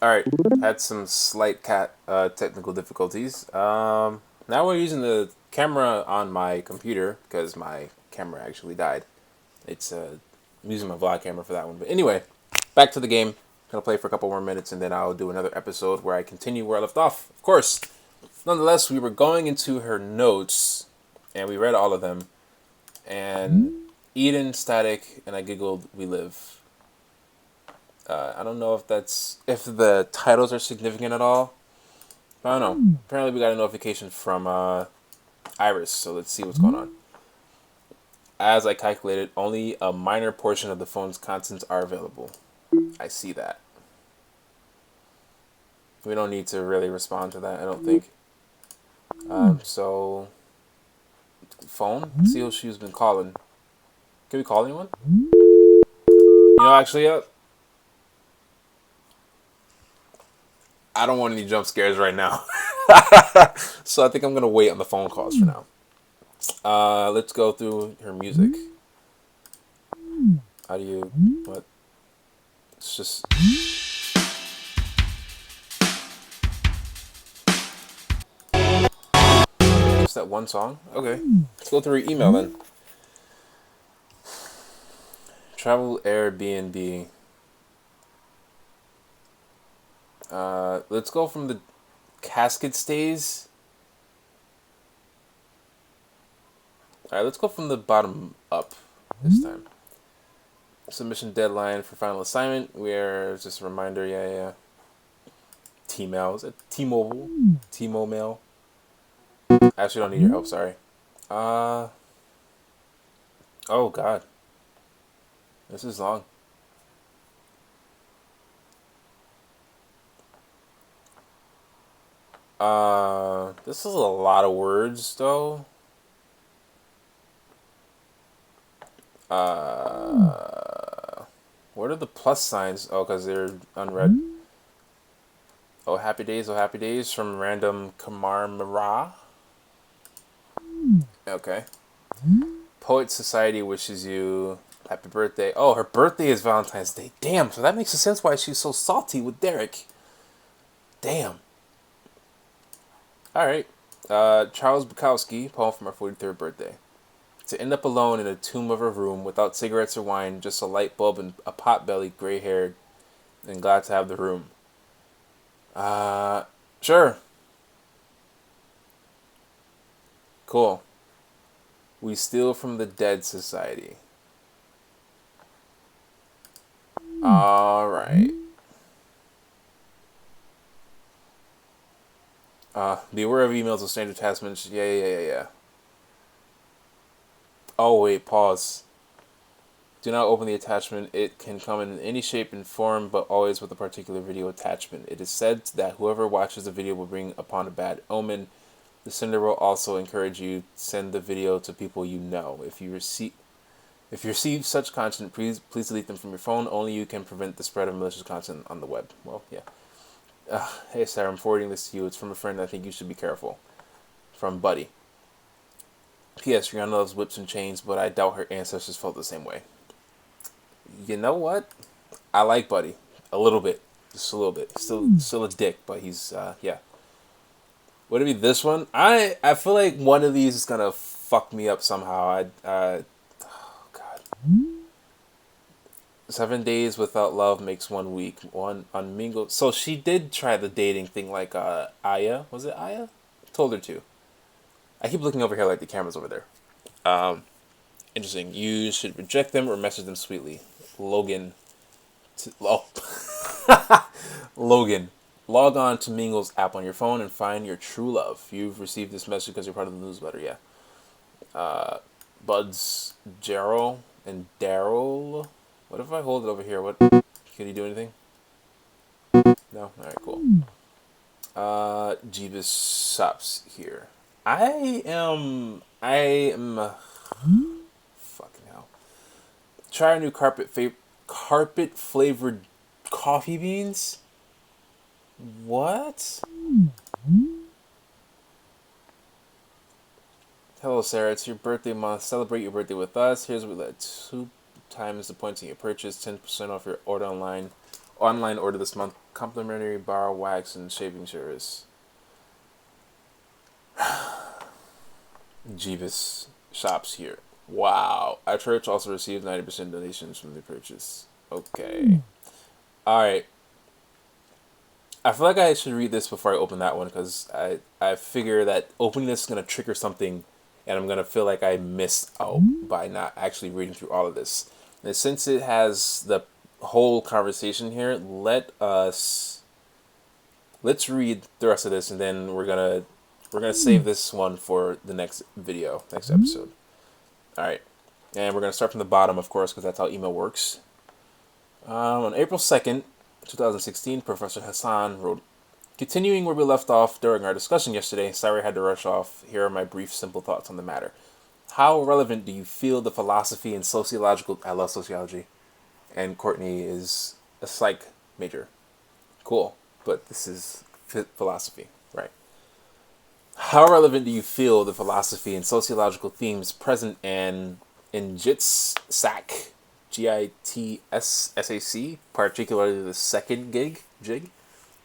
Alright, had some slight technical difficulties. Now we're using the camera on my computer because my camera actually died. It's I'm using my vlog camera for that one. But anyway, back to the game. Gonna play for a couple more minutes and then I'll do another episode where I continue where I left off. Of course. Nonetheless, we were going into her notes and we read all of them. And Eden, Static, and I giggled, we live. I don't know if the titles are significant at all. I don't know. Apparently, we got a notification from Iris, so let's see what's going on. As I calculated, only a minor portion of the phone's contents are available. I see that. We don't need to really respond to that, I don't think. So, phone. See who she's been calling. Can we call anyone? Actually, I don't want any jump scares right now. So I think I'm going to wait on the phone calls for now. Let's go through her music. How do you... What? It's just... Just that one song? Okay. Let's go through her email then. Travel Airbnb. Let's go from the casket stays. Alright, let's go from the bottom up this time. Submission deadline for final assignment. Where just a reminder, yeah. T-mail. Is it T-Mobile? T-Mobile mail. I actually don't need your help, sorry. Oh god. This is long. This is a lot of words though. What are the plus signs? Oh, because they're unread. Oh, happy days from random Kamar Mara. Okay. Poet Society wishes you happy birthday. Oh, her birthday is Valentine's Day. Damn, so that makes sense why she's so salty with Derek. Damn. Alright. Charles Bukowski, poem for my 43rd birthday. To end up alone in a tomb of a room without cigarettes or wine, just a light bulb and a pot-bellied, gray-haired, and glad to have the room. Sure. Cool. We steal from the dead society. Alright. Beware of emails with strange attachments. Yeah. Oh, wait, pause. Do not open the attachment. It can come in any shape and form, but always with a particular video attachment. It is said that whoever watches the video will bring upon a bad omen. The sender will also encourage you to send the video to people you know. If you receive such content, please delete them from your phone. Only you can prevent the spread of malicious content on the web. Well, yeah. Hey, Sarah, I'm forwarding this to you. It's from a friend. I think you should be careful. From Buddy. P.S. Rihanna loves whips and chains, but I doubt her ancestors felt the same way. You know what? I like Buddy. A little bit. Just a little bit. Still a dick, but he's, yeah. Would it be this one? I feel like one of these is gonna fuck me up somehow. Oh, God. 7 days without love makes 1 week. One unmingled. So she did try the dating thing like Aya. Was it Aya? Told her to. I keep looking over here like the camera's over there. Interesting. You should reject them or message them sweetly. Logan. Logan. Log on to Mingle's app on your phone and find your true love. You've received this message because you're part of the newsletter, yeah. Buds, Gerald, and Daryl. What if I hold it over here? What? Can you do anything? No? Alright, cool. Jeebus stops here. I am fucking hell. Try our new carpet flavored coffee beans? What? Hello, Sarah. It's your birthday month. Celebrate your birthday with us. Here's what we let 2 times the points in your purchase, 10% off your order online, Online order this month. Complimentary bar wax and shaving service. Jeeves shops here. Wow. Our church also received 90% donations from the purchase. Okay. Alright. I feel like I should read this before I open that one because I figure that opening this is going to trigger something and I'm going to feel like I missed out by not actually reading through all of this. And since it has the whole conversation here, let's read the rest of this and then we're gonna save this one for the next video, next episode. Alright. And we're going to start from the bottom, of course, because that's how email works. On April 2nd, 2016, Professor Hassan wrote, "Continuing where we left off during our discussion yesterday, sorry I had to rush off. Here are my brief, simple thoughts on the matter. How relevant do you feel the philosophy and sociological..." I love sociology. And Courtney is a psych major. Cool. But this is philosophy, right? How relevant do you feel the philosophy and sociological themes present in GITSAC, GITSSAC, particularly the second jig,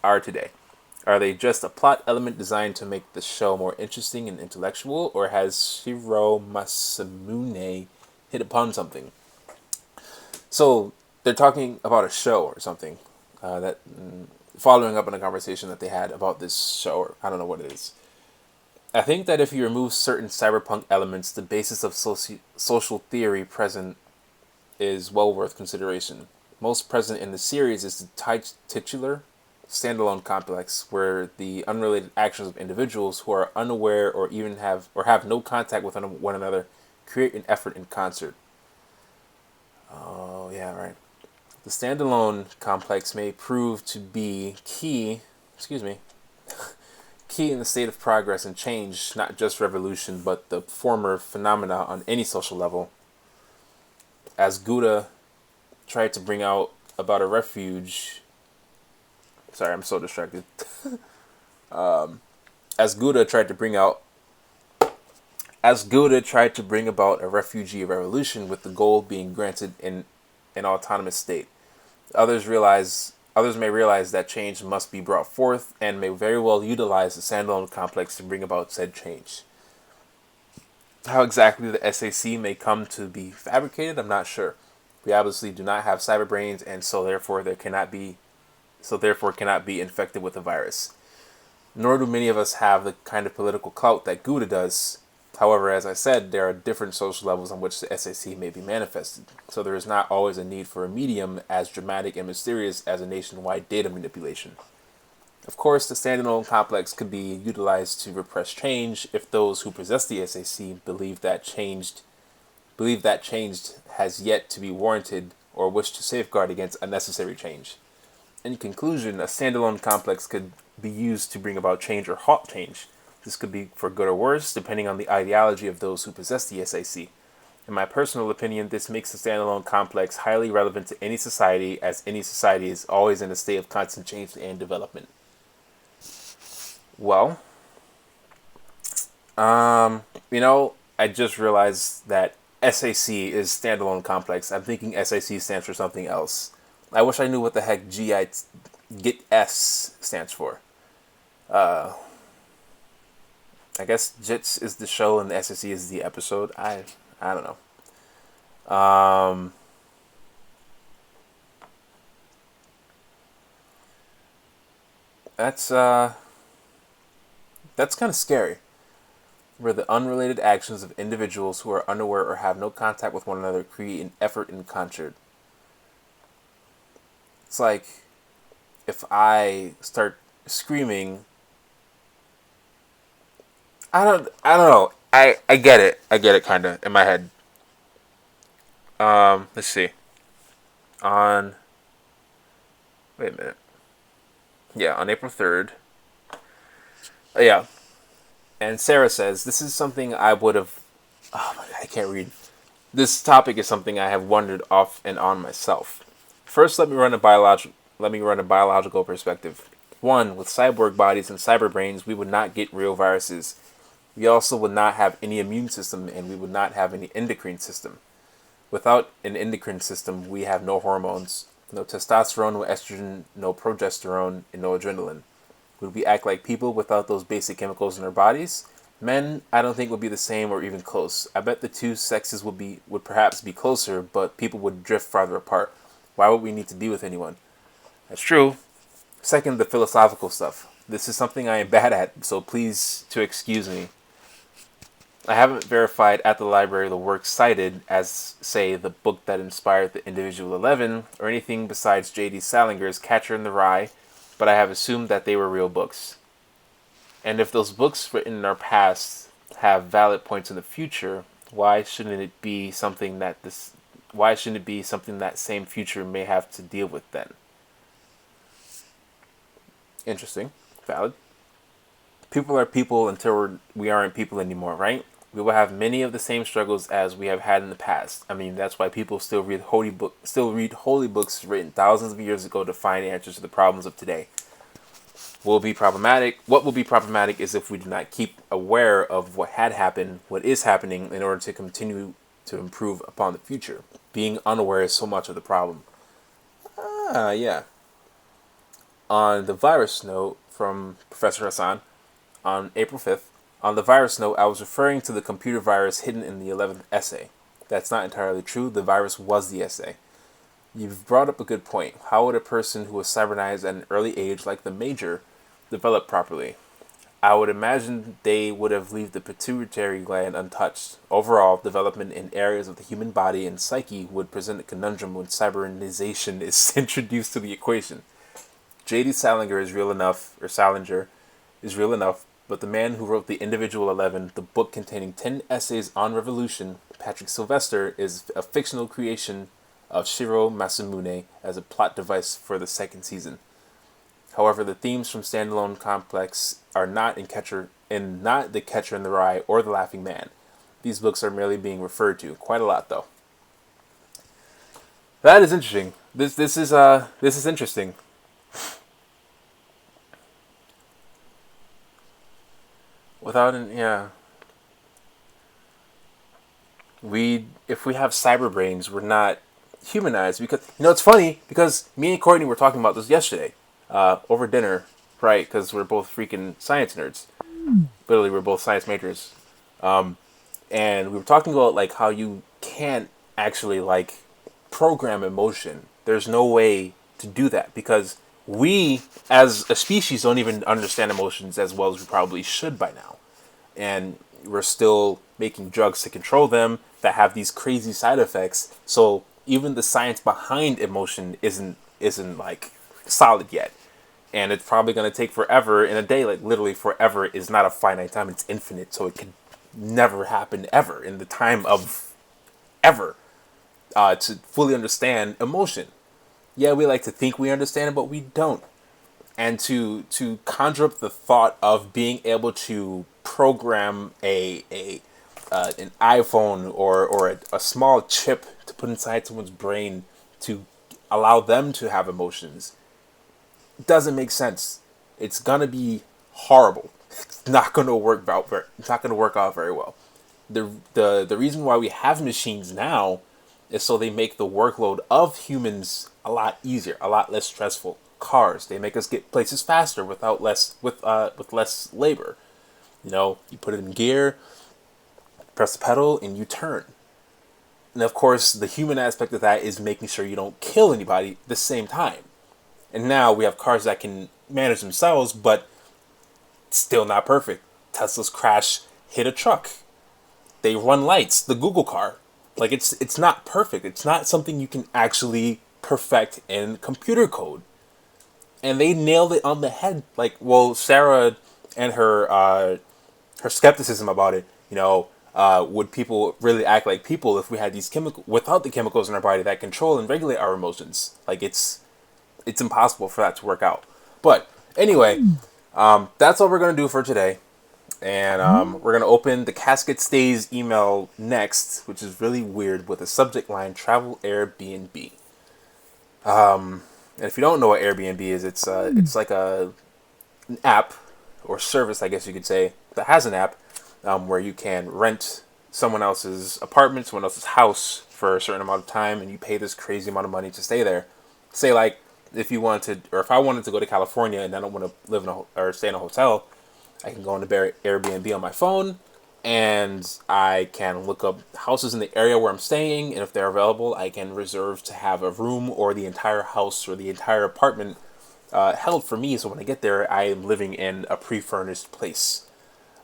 are today? Are they just a plot element designed to make the show more interesting and intellectual, or has Shiro Masamune hit upon something? So they're talking about a show or something, following up on a conversation that they had about this show, or I don't know what it is. I think that if you remove certain cyberpunk elements, the basis of social theory present is well worth consideration. Most present in the series is the titular standalone complex, where the unrelated actions of individuals who are unaware or even have no contact with one another create an effort in concert. Oh yeah, right. The standalone complex may prove to be key in the state of progress and change, not just revolution, but the former phenomena on any social level. As Gouda tried to bring out about a refuge... Sorry, I'm so distracted. As Gouda tried to bring about a refugee revolution with the goal being granted in an autonomous state. Others may realize that change must be brought forth and may very well utilize the standalone complex to bring about said change. How exactly the SAC may come to be fabricated, I'm not sure. We obviously do not have cyber brains, and so therefore cannot be infected with a virus. Nor do many of us have the kind of political clout that Gouda does. However, as I said, there are different social levels on which the SAC may be manifested, so there is not always a need for a medium as dramatic and mysterious as a nationwide data manipulation. Of course, the standalone complex could be utilized to repress change if those who possess the SAC believe that change has yet to be warranted or wish to safeguard against unnecessary change. In conclusion, a standalone complex could be used to bring about change or halt change. This could be for good or worse, depending on the ideology of those who possess the SAC. In my personal opinion, this makes the standalone complex highly relevant to any society, as any society is always in a state of constant change and development. Well, I just realized that SAC is standalone complex. I'm thinking SAC stands for something else. I wish I knew what the heck GITS stands for. I guess JITS is the show and the SSE is the episode. I don't know. That's kind of scary. Where the unrelated actions of individuals who are unaware or have no contact with one another create an effort in concert. It's like if I start screaming... I don't know. I get it. I get it kind of in my head. Let's see. Wait a minute. Yeah, on April 3rd. Yeah. And Sara says, this is something I would have... Oh my God, I can't read. This topic is something I have wondered off and on myself. First, let me run a biological perspective. 1, with cyborg bodies and cyber brains, we would not get real viruses. We also would not have any immune system, and we would not have any endocrine system. Without an endocrine system, we have no hormones. No testosterone, no estrogen, no progesterone, and no adrenaline. Would we act like people without those basic chemicals in our bodies? Men, I don't think would be the same or even close. I bet the two sexes would perhaps be closer, but people would drift farther apart. Why would we need to be with anyone? That's true. Second, the philosophical stuff. This is something I am bad at, so please to excuse me. I haven't verified at the library the works cited as, say, the book that inspired the Individual 11 or anything besides J.D. Salinger's Catcher in the Rye, but I have assumed that they were real books. And if those books written in our past have valid points in the future, why shouldn't it be something that same future may have to deal with then? Interesting. Valid. People are people until we aren't people anymore, right? We will have many of the same struggles as we have had in the past. I mean, that's why people still read holy books written thousands of years ago to find answers to the problems of today. What will be problematic is if we do not keep aware of what had happened, what is happening, in order to continue to improve upon the future. Being unaware is so much of the problem. Yeah. On the virus note from Professor Hassan, on April 5th, on the virus note, I was referring to the computer virus hidden in the 11th essay. That's not entirely true. The virus was the essay. You've brought up a good point. How would a person who was cybernized at an early age like the Major develop properly? I would imagine they would have left the pituitary gland untouched. Overall, development in areas of the human body and psyche would present a conundrum when cybernization is introduced to the equation. J.D. Salinger is real enough, but the man who wrote The Individual 11, the book containing 10 essays on revolution, Patrick Sylvester, is a fictional creation of Shiro Masamune as a plot device for the second season. However, the themes from Standalone Complex are not The Catcher in the Rye or The Laughing Man. These books are merely being referred to. Quite a lot, though. That is interesting. This is interesting. Yeah. If we have cyber brains, we're not humanized, because it's funny because me and Courtney were talking about this yesterday over dinner, right? Because we're both freaking science nerds. Literally, we're both science majors, and we were talking about like how you can't actually like program emotion. There's no way to do that because we, as a species, don't even understand emotions as well as we probably should by now, and we're still making drugs to control them that have these crazy side effects. So even the science behind emotion isn't like solid yet, and it's probably going to take forever in a day. Like literally, forever is not a finite time; it's infinite. So it could never happen ever in the time of ever to fully understand emotion. Yeah, we like to think we understand it, but we don't. And to conjure up the thought of being able to program an iPhone or a small chip to put inside someone's brain to allow them to have emotions doesn't make sense. It's gonna be horrible. It's not gonna work out very well. The reason why we have machines now is so they make the workload of humans a lot easier, a lot less stressful. Cars, they make us get places faster with less labor. You put it in gear, press the pedal, and you turn. And of course, the human aspect of that is making sure you don't kill anybody at the same time. And now we have cars that can manage themselves, but still not perfect. Tesla's crash hit a truck. They run lights. The Google car, like it's not perfect. It's not something you can actually perfect in computer code. And they nailed it on the head. Like, well, Sara and her skepticism about it. Would people really act like people if we had these without the chemicals in our body that control and regulate our emotions? Like, it's impossible for that to work out. But anyway, that's all we're gonna do for today. And we're going to open the Casket Stays email next, which is really weird, with a subject line, Travel Airbnb. And if you don't know what Airbnb is, it's like an app or service, I guess you could say, that has an app where you can rent someone else's apartment, someone else's house for a certain amount of time, and you pay this crazy amount of money to stay there. say like if you wanted to, or if I wanted to go to California and I don't want to live in or stay in a hotel, I can go into Airbnb on my phone, and I can look up houses in the area where I'm staying, and if they're available, I can reserve to have a room or the entire house or the entire apartment held for me. So when I get there, I am living in a pre-furnished place.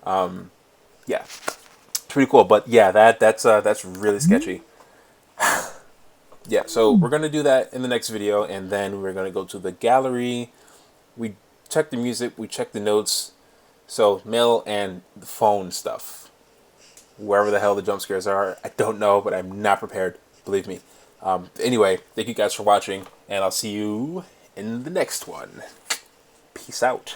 Yeah, it's pretty cool. But yeah, that's really sketchy. Yeah, so we're gonna do that in the next video, and then we're gonna go to the gallery. We check the music, we check the notes. So mail and the phone stuff. Wherever the hell the jump scares are, I don't know, but I'm not prepared. Believe me. Anyway, thank you guys for watching, and I'll see you in the next one. Peace out.